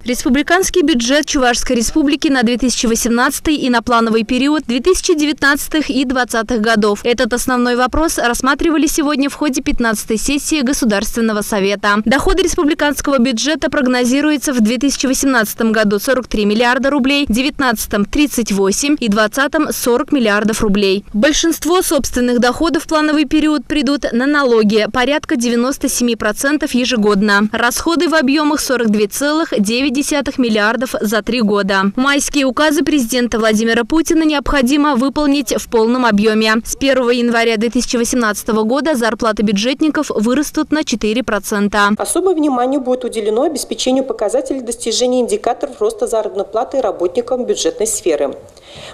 Республиканский бюджет Чувашской Республики на 2018 и на плановый период 2019 и 2020 годов. Этот основной вопрос рассматривали сегодня в ходе 15-й сессии Государственного совета. Доходы республиканского бюджета прогнозируются в 2018 году 43 миллиарда рублей, в 2019 – 38 и в 2020 – 40 миллиардов рублей. Большинство собственных доходов в плановый период придут на налоги, порядка 97% ежегодно. Расходы в объемах 42,9 миллиардов за 3 года. Майские указы президента Владимира Путина необходимо выполнить в полном объеме. С 1 января 2018 года зарплаты бюджетников вырастут на 4%. Особое внимание будет уделено обеспечению показателей достижения индикаторов роста заработной платы работникам бюджетной сферы.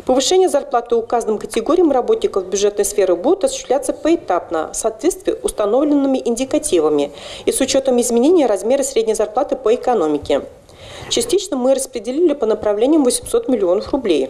Повышение зарплаты указанным категориям работников бюджетной сферы будет осуществляться поэтапно в соответствии с установленными индикативами и с учетом изменения размера средней зарплаты по экономике. Частично мы распределили по направлениям 800 миллионов рублей.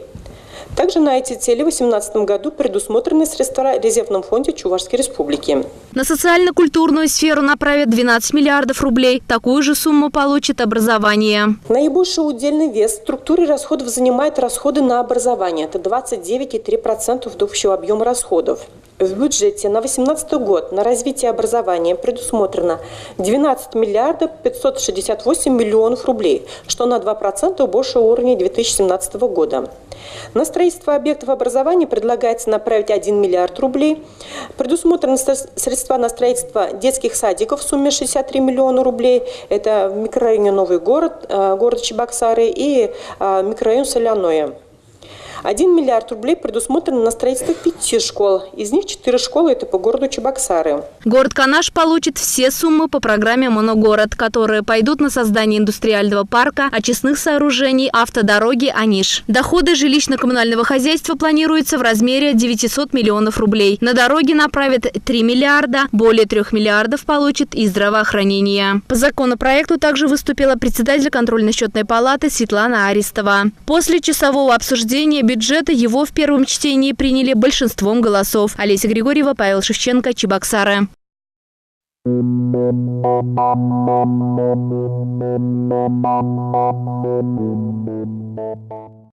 Также на эти цели в 2018 году предусмотрены средства в резервном фонде Чувашской Республики. На социально-культурную сферу направят 12 миллиардов рублей. Такую же сумму получит образование. Наибольший удельный вес в структуре расходов занимают расходы на образование. Это 29,3% от общего объема расходов. В бюджете на 2018 год на развитие образования предусмотрено 12 миллиардов 568 миллионов рублей, что на 2% больше уровня 2017 года. На строительство объектов образования предлагается направить 1 миллиард рублей. Предусмотрены средства на строительство детских садиков в сумме 63 миллиона рублей. Это в микрорайоне Новый город, город Чебоксары и микрорайон Соляное. 1 миллиард рублей предусмотрено на строительство 5 школ. Из них 4 школы – это по городу Чебоксары. Город Канаш получит все суммы по программе «Моногород», которые пойдут на создание индустриального парка, очистных сооружений, автодороги «Аниш». Доходы жилищно-коммунального хозяйства планируются в размере 900 миллионов рублей. На дороги направят 3 миллиарда, более 3 миллиардов получит и здравоохранение. По законопроекту также выступила председатель контрольно-счетной палаты Светлана Аристова. После часового обсуждения бюджета его в первом чтении приняли большинством голосов. Олеся Григорьева, Павел Шевченко, Чебоксары.